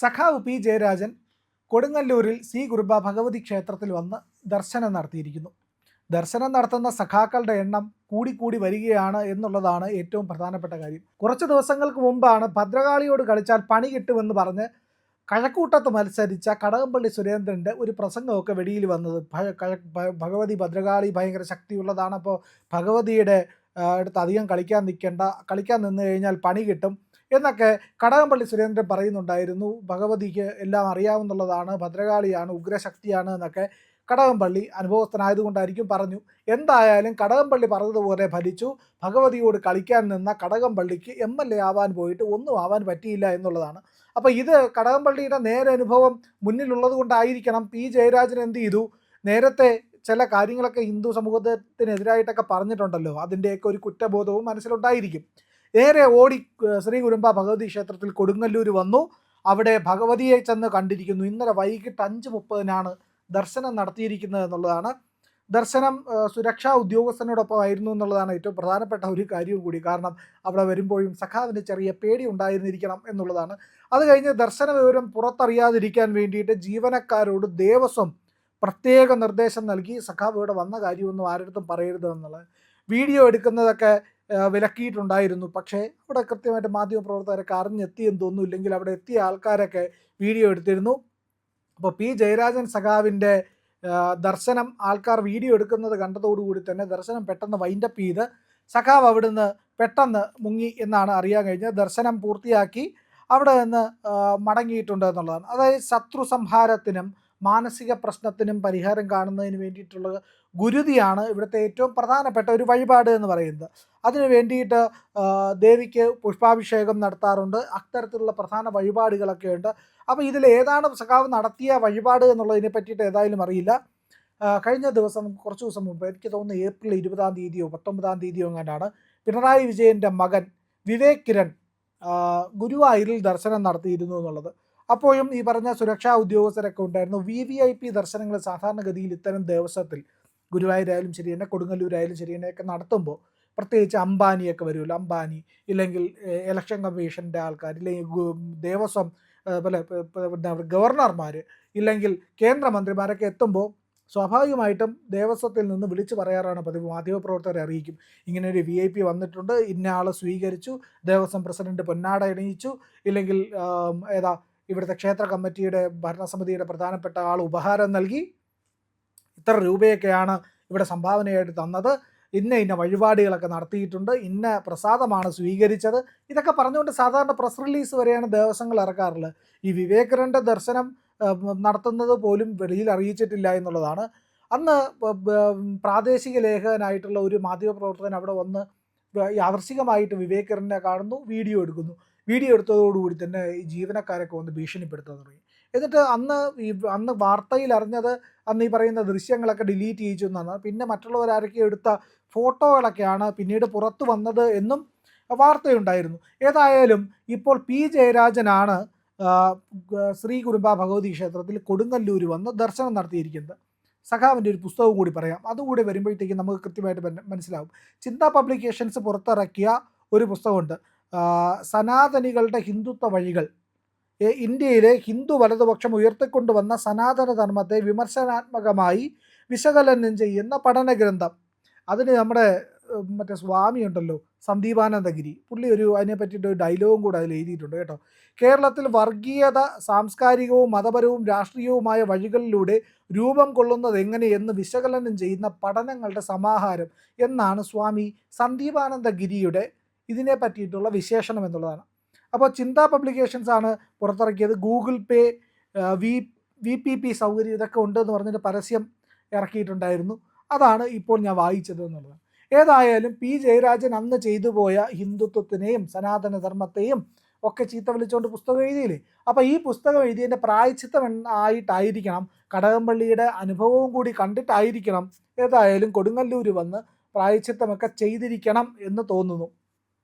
സഖാവ് പി ജയരാജൻ കൊടുങ്ങല്ലൂരിൽ സി കുറുബ ഭഗവതി ക്ഷേത്രത്തിൽ വന്ന് ദർശനം നടത്തിയിരിക്കുന്നു. ദർശനം നടത്തുന്ന സഖാക്കളുടെ എണ്ണം കൂടിക്കൂടി വരികയാണ് എന്നുള്ളതാണ് ഏറ്റവും പ്രധാനപ്പെട്ട കാര്യം. കുറച്ച് ദിവസങ്ങൾക്ക് മുമ്പാണ് ഭദ്രകാളിയോട് കളിച്ചാൽ പണി കിട്ടുമെന്ന് പറഞ്ഞ് കഴക്കൂട്ടത്ത് മത്സരിച്ച കടകംപള്ളി സുരേന്ദ്രൻ്റെ ഒരു പ്രസംഗമൊക്കെ വെളിയിൽ വന്നത്. ഭഗവതി ഭദ്രകാളി ഭയങ്കര ശക്തിയുള്ളതാണ്, അപ്പോൾ ഭഗവതിയുടെ അടുത്ത് അധികം കളിക്കാൻ നിന്ന് കഴിഞ്ഞാൽ പണി കിട്ടും എന്നൊക്കെ കടകംപള്ളി സുരേന്ദ്രൻ പറയുന്നുണ്ടായിരുന്നു. ഭഗവതിക്ക് എല്ലാം അറിയാവുന്നുള്ളതാണ്, ഭദ്രകാളിയാണ്, ഉഗ്രശക്തിയാണ് എന്നൊക്കെ കടകംപള്ളി അനുഭവസ്ഥനായതുകൊണ്ടായിരിക്കും പറഞ്ഞു. എന്തായാലും കടകംപള്ളി പറഞ്ഞതുപോലെ ഫലിച്ചു. ഭഗവതിയോട് കളിക്കാൻ നിന്ന കടകംപള്ളിക്ക് MLA ആവാൻ പോയിട്ട് ഒന്നും ആവാൻ പറ്റിയില്ല എന്നുള്ളതാണ്. അപ്പോൾ ഇത് കടകംപള്ളിയുടെ നേരനുഭവം മുന്നിലുള്ളത് കൊണ്ടായിരിക്കണം പി ജയരാജൻ എന്ത് ചെയ്തു, നേരത്തെ ചില കാര്യങ്ങളൊക്കെ ഹിന്ദു സമൂഹത്തിനെതിരായിട്ടൊക്കെ പറഞ്ഞിട്ടുണ്ടല്ലോ, അതിൻ്റെയൊക്കെ ഒരു കുറ്റബോധവും മനസ്സിലുണ്ടായിരിക്കും. നേരെ ഓടി ശ്രീ കുരുമ്പ ഭഗവതി ക്ഷേത്രത്തിൽ കൊടുങ്ങല്ലൂർ വന്നു. അവിടെ ഭഗവതിയെ ചെന്ന് കണ്ടിരിക്കുന്നു. ഇന്നലെ വൈകിട്ട് 5:30 ദർശനം നടത്തിയിരിക്കുന്നത് എന്നുള്ളതാണ്. ദർശനം സുരക്ഷാ ഉദ്യോഗസ്ഥനോടൊപ്പം ആയിരുന്നു എന്നുള്ളതാണ് ഏറ്റവും പ്രധാനപ്പെട്ട ഒരു കാര്യവും കൂടി. കാരണം അവിടെ വരുമ്പോഴും സഖാവിന് ചെറിയ പേടി ഉണ്ടായിരുന്നിരിക്കണം എന്നുള്ളതാണ്. അത് കഴിഞ്ഞ് ദർശന വിവരം പുറത്തറിയാതിരിക്കാൻ വേണ്ടിയിട്ട് ജീവനക്കാരോട് ദേവസ്വം പ്രത്യേക നിർദ്ദേശം നൽകി, സഖാവ് ഇവിടെ വന്ന കാര്യമൊന്നും ആരുടെ പറയരുത് എന്നുള്ളത്. വീഡിയോ എടുക്കുന്നതൊക്കെ വിലക്കിയിട്ടുണ്ടായിരുന്നു. പക്ഷേ അവിടെ കൃത്യമായിട്ട് മാധ്യമപ്രവർത്തകരൊക്കെ അറിഞ്ഞെത്തിയെന്ന് തോന്നുന്നു, ഇല്ലെങ്കിൽ അവിടെ എത്തിയ ആൾക്കാരൊക്കെ വീഡിയോ എടുത്തിരുന്നു. അപ്പോൾ പി ജയരാജൻ സഖാവിൻ്റെ ദർശനം ആൾക്കാർ വീഡിയോ എടുക്കുന്നത് കണ്ടതോടുകൂടി തന്നെ ദർശനം പെട്ടെന്ന് വൈൻഡപ്പ് ചെയ്ത് സഖാവ് അവിടുന്ന് പെട്ടെന്ന് മുങ്ങി എന്നാണ് അറിയാൻ കഴിഞ്ഞത്. ദർശനം പൂർത്തിയാക്കി അവിടെ നിന്ന് മടങ്ങിയിട്ടുണ്ട് എന്നുള്ളതാണ്. അതായത് ശത്രു സംഹാരത്തിനും മാനസിക പ്രശ്നത്തിനും പരിഹാരം കാണുന്നതിന് വേണ്ടിയിട്ടുള്ള ഗുരുതിയാണ് ഇവിടുത്തെ ഏറ്റവും പ്രധാനപ്പെട്ട ഒരു വഴിപാട് എന്ന് പറയുന്നത്. അതിന് വേണ്ടിയിട്ട് ദേവിക്ക് പുഷ്പാഭിഷേകം നടത്താറുണ്ട്. അത്തരത്തിലുള്ള പ്രധാന വഴിപാടുകളൊക്കെ ഉണ്ട്. അപ്പോൾ ഇതിൽ ഏതാണ് സഖാവ് നടത്തിയ വഴിപാട് എന്നുള്ളതിനെ പറ്റിയിട്ട് ഏതായാലും അറിയില്ല. കഴിഞ്ഞ ദിവസം കുറച്ച് ദിവസം മുമ്പ്, എനിക്ക് തോന്നുന്നു ഏപ്രിൽ 20 19 എങ്ങാണ്ടാണ്, പിണറായി വിജയൻ്റെ മകൻ വിവേക് കിരൺ ഗുരുവായൂരിൽ ദർശനം നടത്തിയിരുന്നു എന്നുള്ളത്. അപ്പോഴും ഈ പറഞ്ഞ സുരക്ഷാ ഉദ്യോഗസ്ഥരൊക്കെ ഉണ്ടായിരുന്നു. VVIP ദർശനങ്ങൾ സാധാരണഗതിയിൽ ഇത്തരം ദേവസ്വത്തിൽ ഗുരുവായൂരായാലും ശരി തന്നെ, കൊടുങ്ങല്ലൂരായാലും ശരി തന്നെയൊക്കെ നടത്തുമ്പോൾ പ്രത്യേകിച്ച് അംബാനിയൊക്കെ വരുമല്ലോ, അംബാനി ഇല്ലെങ്കിൽ ഇലക്ഷൻ കമ്മീഷൻ്റെ ആൾക്കാർ, ഇല്ലെങ്കിൽ ദേവസ്വം ഗവർണർമാർ, ഇല്ലെങ്കിൽ കേന്ദ്രമന്ത്രിമാരൊക്കെ എത്തുമ്പോൾ സ്വാഭാവികമായിട്ടും ദേവസ്വത്തിൽ നിന്ന് വിളിച്ചു പറയാറാണ് പതിവ്. മാധ്യമപ്രവർത്തകരെ അറിയിക്കും, ഇങ്ങനെ ഒരു VIP വന്നിട്ടുണ്ട്, ഇന്ന ആൾ സ്വീകരിച്ചു, ദേവസ്വം പ്രസിഡന്റ് പൊന്നാട ഇണയിച്ചു, ഇല്ലെങ്കിൽ ഇവിടുത്തെ ക്ഷേത്ര കമ്മിറ്റിയുടെ ഭരണസമിതിയുടെ പ്രധാനപ്പെട്ട ആൾ ഉപഹാരം നൽകി, ഇത്ര രൂപയൊക്കെയാണ് ഇവിടെ സംഭാവനയായിട്ട് തന്നത്, ഇന്ന വഴിപാടുകളൊക്കെ നടത്തിയിട്ടുണ്ട്, ഇന്ന പ്രസാദമാണ് സ്വീകരിച്ചത്, ഇതൊക്കെ പറഞ്ഞുകൊണ്ട് സാധാരണ പ്രസ് റിലീസ് വരെയാണ് ദേവസ്വങ്ങൾ ഇറക്കാറുള്ളത്. ഈ വിവേകരൻ്റെ ദർശനം നടത്തുന്നത് പോലും വെളിയിൽ അറിയിച്ചിട്ടില്ല എന്നുള്ളതാണ്. അന്ന് പ്രാദേശിക ലേഖകനായിട്ടുള്ള ഒരു മാധ്യമപ്രവർത്തകൻ അവിടെ വന്ന് യാദൃശ്ചികമായിട്ട് വിവേകരനെ കാണുന്നു, വീഡിയോ എടുക്കുന്നു. വീഡിയോ എടുത്തതോടുകൂടി തന്നെ ഈ ജീവനക്കാരൊക്കെ വന്ന് ഭീഷണിപ്പെടുത്താൻ തുടങ്ങി. എന്നിട്ട് അന്ന് വാർത്തയിൽ അറിഞ്ഞത് അന്ന് ഈ പറയുന്ന ദൃശ്യങ്ങളൊക്കെ ഡിലീറ്റ് ചെയ്യിച്ചു എന്നാണ്. പിന്നെ മറ്റുള്ളവരാരൊക്കെ എടുത്ത ഫോട്ടോകളൊക്കെയാണ് പിന്നീട് പുറത്തു വന്നത് എന്നും വാർത്തയുണ്ടായിരുന്നു. ഏതായാലും ഇപ്പോൾ പി ജയരാജനാണ് ശ്രീ കുരുമ്പ ഭഗവതി ക്ഷേത്രത്തിൽ കൊടുങ്ങല്ലൂർ വന്ന് ദർശനം നടത്തിയിരിക്കുന്നത്. സഖാവിൻ്റെ ഒരു പുസ്തകവും കൂടി പറയാം, അതുകൂടി വരുമ്പോഴത്തേക്കും നമുക്ക് കൃത്യമായിട്ട് മനസ്സിലാവും. ചിന്ത പബ്ലിക്കേഷൻസ് പുറത്തിറക്കിയ ഒരു പുസ്തകമുണ്ട്, സനാതനികളുടെ ഹിന്ദുത്വ വഴികൾ. ഇന്ത്യയിലെ ഹിന്ദു വലതുപക്ഷം ഉയർത്തിക്കൊണ്ടുവന്ന സനാതന ധർമ്മത്തെ വിമർശനാത്മകമായി വിശകലനം ചെയ്യുന്ന പഠന ഗ്രന്ഥം. അതിന് നമ്മുടെ മറ്റേ സ്വാമി ഉണ്ടല്ലോ, സന്ദീപാനന്ദഗിരി, പുള്ളി അതിനെ പറ്റിയിട്ട് ഒരു ഡയലോഗും കൂടെ അതിൽ എഴുതിയിട്ടുണ്ട് കേട്ടോ. കേരളത്തിൽ വർഗീയത സാംസ്കാരികവും മതപരവും രാഷ്ട്രീയവുമായ വഴികളിലൂടെ രൂപം കൊള്ളുന്നത് എങ്ങനെയെന്ന് വിശകലനം ചെയ്യുന്ന പഠനങ്ങളുടെ സമാഹാരം എന്നാണ് സ്വാമി സന്ദീപാനന്ദഗിരിയുടെ ഇതിനെ പറ്റിയിട്ടുള്ള വിശേഷണം എന്നുള്ളതാണ്. അപ്പോൾ ചിന്ത പബ്ലിക്കേഷൻസ് ആണ് പുറത്തിറക്കിയത്. ഗൂഗിൾ പേ, VPP സൗകര്യം ഇതൊക്കെ ഉണ്ടെന്ന് പറഞ്ഞിട്ട് പരസ്യം ഇറക്കിയിട്ടുണ്ടായിരുന്നു. അതാണ് ഇപ്പോൾ ഞാൻ വായിച്ചത് എന്നുള്ളത്. ഏതായാലും പി ജയരാജൻ അന്ന് ചെയ്തു പോയ ഹിന്ദുത്വത്തിനെയും സനാതനധർമ്മത്തെയും ഒക്കെ ചീത്ത വിളിച്ചുകൊണ്ട് പുസ്തകം എഴുതിയില്ലേ. അപ്പോൾ ഈ പുസ്തകം എഴുതിയതിൻ്റെ പ്രായശ്ചിത്തം ആയിട്ടായിരിക്കണം, കടകംപള്ളിയുടെ അനുഭവവും കൂടി കണ്ടിട്ടായിരിക്കണം ഏതായാലും കൊടുങ്ങല്ലൂർ വന്ന് പ്രായശ്ചിത്തമൊക്കെ ചെയ്തിരിക്കണം എന്ന് തോന്നുന്നു.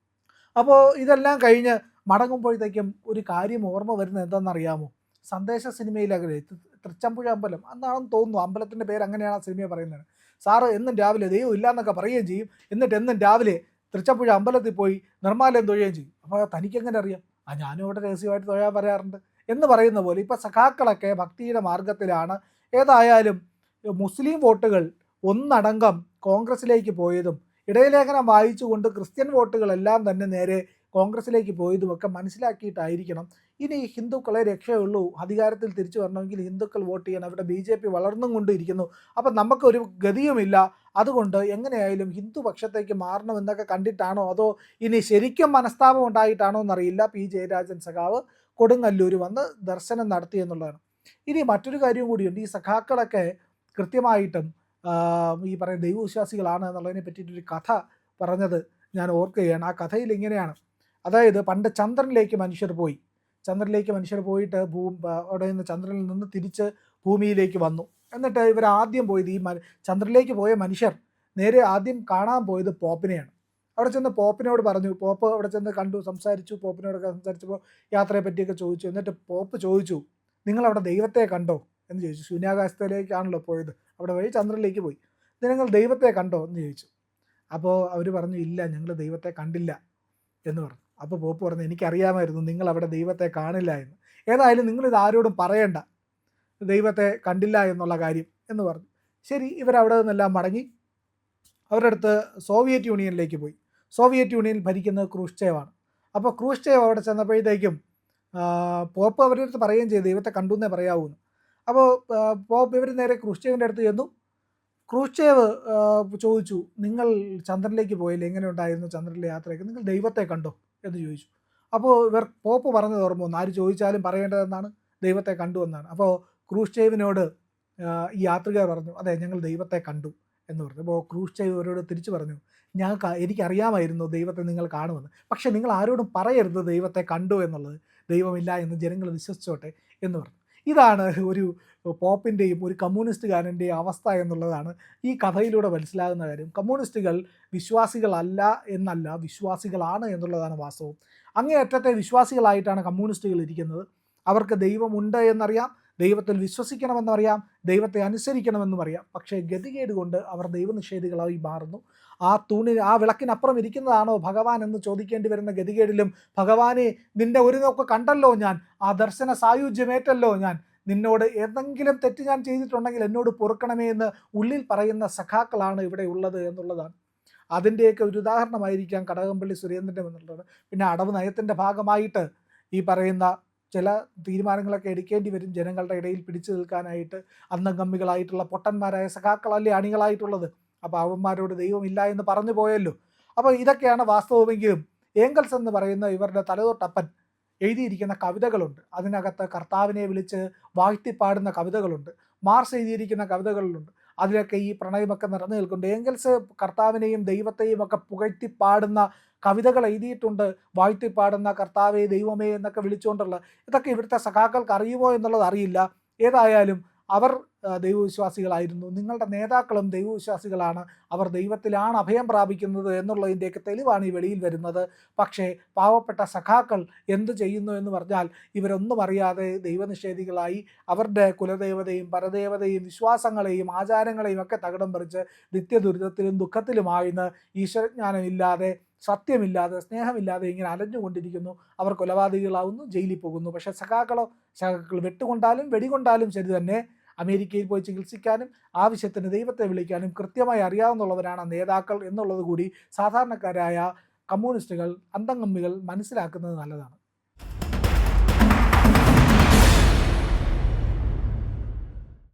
അപ്പോൾ ഇതെല്ലാം കഴിഞ്ഞ് മടങ്ങുമ്പോഴത്തേക്കും ഒരു കാര്യം ഓർമ്മ വരുന്നത് എന്താണെന്നറിയാമോ? സന്ദേശ സിനിമയിലകലെ തൃച്ചമ്പുഴ അമ്പലം എന്നാണെന്ന് തോന്നുന്നു, അമ്പലത്തിൻ്റെ പേര് അങ്ങനെയാണ് ആ സിനിമ പറയുന്നത്. സാറ് എന്നും രാവിലെ ദൈവം ഇല്ലയെന്നൊക്കെ പറയുകയും ചെയ്യും, എന്നിട്ട് എന്നും രാവിലെ തൃച്ചമ്പുഴ അമ്പലത്തിൽ പോയി നിർമ്മാലയം തൊഴുകയും ചെയ്യും. അപ്പോൾ തനിക്കെങ്ങനെ അറിയാം? ഞാനും ഇവിടെ രഹസ്യമായിട്ട് തൊഴാൻ പറയാറുണ്ട് എന്ന് പറയുന്ന പോലെ ഇപ്പോൾ സഖാക്കളൊക്കെ ഭക്തിയുടെ മാർഗത്തിലാണ്. ഏതായാലും മുസ്ലിം വോട്ടുകൾ ഒന്നടങ്കം കോൺഗ്രസിലേക്ക് പോയതും ഇടയലേഖനം വായിച്ചുകൊണ്ട് ക്രിസ്ത്യൻ വോട്ടുകളെല്ലാം തന്നെ നേരെ കോൺഗ്രസിലേക്ക് പോയതുമൊക്കെ മനസ്സിലാക്കിയിട്ടായിരിക്കണം ഇനി ഹിന്ദുക്കളെ രക്ഷയുള്ളൂ. അധികാരത്തിൽ തിരിച്ചു വരണമെങ്കിൽ ഹിന്ദുക്കൾ വോട്ട് ചെയ്യാൻ. അവിടെ BJP വളർന്നും കൊണ്ടിരിക്കുന്നു. അപ്പം നമുക്കൊരു ഗതിയുമില്ല. അതുകൊണ്ട് എങ്ങനെയായാലും ഹിന്ദു പക്ഷത്തേക്ക് മാറണമെന്നൊക്കെ കണ്ടിട്ടാണോ അതോ ഇനി ശരിക്കും മനസ്താപം ഉണ്ടായിട്ടാണോ എന്നറിയില്ല പി ജയരാജൻ സഖാവ് കൊടുങ്ങല്ലൂർ വന്ന് ദർശനം നടത്തി എന്നുള്ളതാണ്. ഇനി മറ്റൊരു കാര്യം കൂടിയുണ്ട്. ഈ സഖാക്കളൊക്കെ കൃത്യമായിട്ടും ഈ പറയുന്ന ദൈവവിശ്വാസികളാണ് എന്നുള്ളതിനെ പറ്റിയിട്ടൊരു കഥ പറഞ്ഞത് ഞാൻ ഓർക്കുകയാണ്. ആ കഥയിൽ ഇങ്ങനെയാണ്. അതായത് പണ്ട് ചന്ദ്രനിലേക്ക് മനുഷ്യർ പോയിട്ട് അവിടെ നിന്ന് ചന്ദ്രനിൽ നിന്ന് തിരിച്ച് ഭൂമിയിലേക്ക് വന്നു. എന്നിട്ട് ഇവർ ആദ്യം പോയത് ഈ ചന്ദ്രനിലേക്ക് പോയ മനുഷ്യർ നേരെ ആദ്യം കാണാൻ പോയത് പോപ്പിനെയാണ്. അവിടെ ചെന്ന് പോപ്പിനോട് പറഞ്ഞു. പോപ്പ് അവിടെ ചെന്ന് കണ്ടു, സംസാരിച്ചു. പോപ്പിനോടൊക്കെ സംസാരിച്ചപ്പോൾ യാത്രയെ പറ്റിയൊക്കെ ചോദിച്ചു. എന്നിട്ട് പോപ്പ് ചോദിച്ചു, നിങ്ങളവിടെ ദൈവത്തെ കണ്ടോ എന്ന് ചോദിച്ചു. ശൂന്യാകാശത്തിലേക്കാണല്ലോ പോയത്, അവിടെ വഴി ചന്ദ്രനിലേക്ക് പോയി. നിങ്ങൾ ദൈവത്തെ കണ്ടോ എന്ന് ചോദിച്ചു. അപ്പോൾ അവർ പറഞ്ഞു, ഇല്ല, ഞങ്ങൾ ദൈവത്തെ കണ്ടില്ല എന്ന് പറഞ്ഞു. അപ്പോൾ പോപ്പ് പറഞ്ഞു, എനിക്കറിയാമായിരുന്നു നിങ്ങൾ അവിടെ ദൈവത്തെ കാണില്ല എന്ന്. ഏതായാലും നിങ്ങളിത് ആരോടും പറയണ്ട, ദൈവത്തെ കണ്ടില്ല എന്നുള്ള കാര്യം എന്ന് പറഞ്ഞു. ശരി, ഇവരവിടെ നിന്നെല്ലാം മടങ്ങി അവരുടെ അടുത്ത് സോവിയറ്റ് യൂണിയനിലേക്ക് പോയി. സോവിയറ്റ് യൂണിയൻ ഭരിക്കുന്നത് ക്രൂഷ്ചേവാണ്. അപ്പോൾ ക്രൂഷ്ചേവ് അവിടെ ചെന്നപ്പോഴത്തേക്കും പോപ്പ് അവരുടെ അടുത്ത് പറയുകയും ചെയ്തു, ദൈവത്തെ കണ്ടു എന്നേ പറയാവൂന്ന്. അപ്പോൾ പോപ്പ് ഇവർ നേരെ ക്രൂഷ്ചേവിൻ്റെ അടുത്ത് ചെന്നു. ക്രൂഷ്ചേവ് ചോദിച്ചു, നിങ്ങൾ ചന്ദ്രനിലേക്ക് പോയില്ലേ, എങ്ങനെ ഉണ്ടായിരുന്നു ചന്ദ്രനിലെ യാത്രയൊക്കെ, നിങ്ങൾ ദൈവത്തെ കണ്ടോ എന്ന് ചോദിച്ചു. അപ്പോൾ പോപ്പ് പറഞ്ഞത് ഓർമ്മ വന്നു, ആര് ചോദിച്ചാലും പറയേണ്ടതെന്നാണ്, ദൈവത്തെ കണ്ടു എന്നാണ്. അപ്പോൾ ക്രൂഷ്ചേവിനോട് ഈ യാത്രികർ പറഞ്ഞു, അതെ, ഞങ്ങൾ ദൈവത്തെ കണ്ടു എന്ന് പറഞ്ഞു. അപ്പോൾ ക്രൂഷ്ചേവ് അവരോട് തിരിച്ചു പറഞ്ഞു, എനിക്കറിയാമായിരുന്നു ദൈവത്തെ നിങ്ങൾ കാണുമെന്ന്, പക്ഷേ നിങ്ങൾ ആരോടും പറയരുത് ദൈവത്തെ കണ്ടു എന്നുള്ളത്, ദൈവമില്ല എന്ന് ജനങ്ങൾ വിശ്വസിച്ചോട്ടെ എന്ന് പറഞ്ഞു. ഇതാണ് ഒരു പോപ്പിൻ്റെയും ഒരു കമ്മ്യൂണിസ്റ്റുകാരൻ്റെയും അവസ്ഥ എന്നുള്ളതാണ് ഈ കഥയിലൂടെ മനസ്സിലാകുന്ന കാര്യം. കമ്മ്യൂണിസ്റ്റുകൾ വിശ്വാസികളല്ല എന്നല്ല, വിശ്വാസികളാണ് എന്നുള്ളതാണ് വാസ്തവം. അങ്ങേയറ്റത്തെ വിശ്വാസികളായിട്ടാണ് കമ്മ്യൂണിസ്റ്റുകൾ ഇരിക്കുന്നത്. അവർക്ക് ദൈവമുണ്ട് എന്നറിയാം, ദൈവത്തിൽ വിശ്വസിക്കണമെന്നറിയാം, ദൈവത്തെ അനുസരിക്കണമെന്നും അറിയാം. പക്ഷേ ഗതികേട് കൊണ്ട് അവർ ദൈവനിഷേധികളായി മാറുന്നു. ആ വിളക്കിനപ്പുറം ഇരിക്കുന്നതാണോ ഭഗവാൻ എന്ന് ചോദിക്കേണ്ടി വരുന്ന ഗതികേടിലും, ഭഗവാനെ, നിന്റെ ഒരു നോക്ക് കണ്ടല്ലോ ഞാൻ, ആ ദർശന സായുജ്യമേറ്റല്ലോ ഞാൻ, നിന്നോട് ഏതെങ്കിലും തെറ്റ് ഞാൻ ചെയ്തിട്ടുണ്ടെങ്കിൽ എന്നോട് പൊറുക്കണമേ എന്ന് ഉള്ളിൽ പറയുന്ന സഖാക്കളാണ് ഇവിടെ ഉള്ളത് എന്നുള്ളതാണ്. അതിൻ്റെയൊക്കെ ഒരു ഉദാഹരണമായിരിക്കാം കടകംപള്ളി സുരേന്ദ്രൻ്റെ എന്നുള്ളത്. പിന്നെ അടവ് നയത്തിൻ്റെ ഭാഗമായിട്ട് ഈ പറയുന്ന ചില തീരുമാനങ്ങളൊക്കെ എടുക്കേണ്ടി വരും ജനങ്ങളുടെ ഇടയിൽ പിടിച്ചു നിൽക്കാനായിട്ട്. അന്തംഗമ്മികളായിട്ടുള്ള പൊട്ടന്മാരായ സഖാക്കളല്ലേ അണികളായിട്ടുള്ളത്. അപ്പോൾ അവന്മാരോട് ദൈവമില്ല എന്ന് പറഞ്ഞു പോയല്ലോ. അപ്പോൾ ഇതൊക്കെയാണ് വാസ്തവമെങ്കിലും ഏംഗൽസ് എന്ന് പറയുന്ന ഇവരുടെ തലതൊട്ടപ്പൻ എഴുതിയിരിക്കുന്ന കവിതകളുണ്ട്. അതിനകത്ത് കർത്താവിനെ വിളിച്ച് വാഴ്ത്തിപ്പാടുന്ന കവിതകളുണ്ട്. മാർസ് എഴുതിയിരിക്കുന്ന കവിതകളിലുണ്ട്. അതിലൊക്കെ ഈ പ്രണയമൊക്കെ നിറഞ്ഞു നിൽക്കുന്നുണ്ട്. ഏംഗൽസ് കർത്താവിനെയും ദൈവത്തെയും ഒക്കെ പുകഴ്ത്തിപ്പാടുന്ന കവിതകൾ എഴുതിയിട്ടുണ്ട്. വാഴ്ത്തിപ്പാടുന്ന കർത്താവേ, ദൈവമേ എന്നൊക്കെ വിളിച്ചുകൊണ്ടുള്ള. ഇതൊക്കെ ഇവിടുത്തെ സഖാക്കൾക്ക് അറിയുമോ എന്നുള്ളത് അറിയില്ല. ഏതായാലും അവർ ദൈവവിശ്വാസികളായിരുന്നു. നിങ്ങളുടെ നേതാക്കളും ദൈവവിശ്വാസികളാണ്. അവർ ദൈവത്തിലാണ് അഭയം പ്രാപിക്കുന്നത് എന്നുള്ളതിൻ്റെയൊക്കെ തെളിവാണ് ഈ വെളിയിൽ വരുന്നത്. പക്ഷേ പാവപ്പെട്ട സഖാക്കൾ എന്തു ചെയ്യുന്നു എന്ന് പറഞ്ഞാൽ ഇവരൊന്നും അറിയാതെ ദൈവനിഷേധികളായി അവരുടെ കുലദേവതയും പരദേവതയും വിശ്വാസങ്ങളെയും ആചാരങ്ങളെയും ഒക്കെ തകിടം പറിച്ച് നിത്യദുരിതത്തിലും ദുഃഖത്തിലുമായിന്ന് ഈശ്വരജ്ഞാനമില്ലാതെ, സത്യമില്ലാതെ, സ്നേഹമില്ലാതെ ഇങ്ങനെ അലഞ്ഞുകൊണ്ടിരിക്കുന്നു. അവർ കൊലപാതകികളാവുന്നു, ജയിലിൽ പോകുന്നു. പക്ഷേ സഖാക്കൾ വെട്ടുകൊണ്ടാലും വെടികൊണ്ടാലും ശരി തന്നെ അമേരിക്കയിൽ പോയി ചികിത്സിക്കാനും ആവശ്യത്തിന് ദൈവത്തെ വിളിക്കാനും കൃത്യമായി അറിയാവുന്നവരാണ് നേതാക്കൾ എന്നുള്ളത് കൂടി സാധാരണക്കാരായ കമ്മ്യൂണിസ്റ്റുകൾ, അന്തംഗമ്മികൾ മനസ്സിലാക്കുന്നത് നല്ലതാണ്.